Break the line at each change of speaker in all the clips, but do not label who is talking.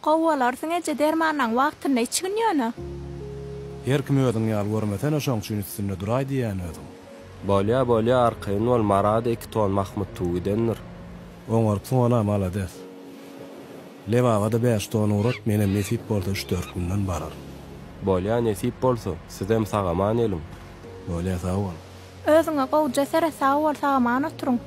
Qowwalarsın ece dermandan wagtyny içgin ýöne.
Her kim ödüň ýaly görmesen oşoň üçin üstünde duray diýen ödüň.
Bolya arkayn ol marad 2 ton Mahmud tuýdendir.
Oňar tuňana malades. Lewawada 5 ton urat menem nesip bolsa 3-4 günden barar.
Bolya nesip bolsa sizem sagaman elim.
Bolya sag bol.
Özüňe gowja sere sag bol sagaman oturuň.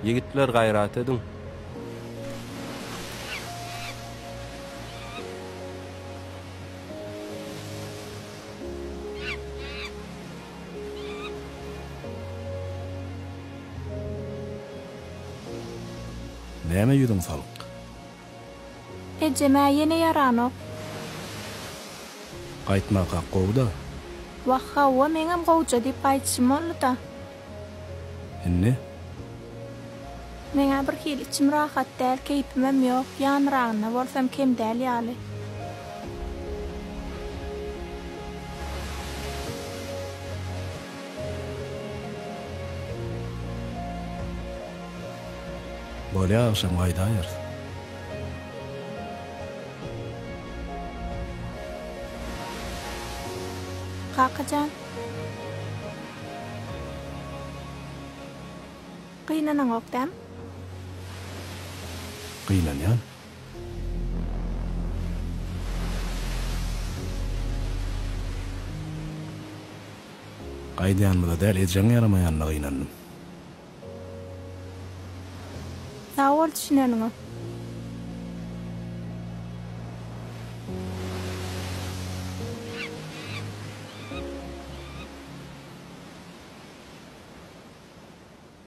Yigitler gayrat edin.
Näme ýüdüň salyk?
Ejeme ýene ýaranok.
Gaýtmaka gowda.
Wahhawa meňem gowja diýip gaýtşym boldy.
Henne?
Meňe bir hili içim rahat däl, keypimem ýok, ýanragyna bolsam kem däl ýaly.
Bolya akşam gaýdaýar.
Kakajan. Gynanyň okdam.
Gynanýan. Gaýdýanmyda däl ejeň ýaramaýanlygy gynandym.
Sag bol düşüneniňe.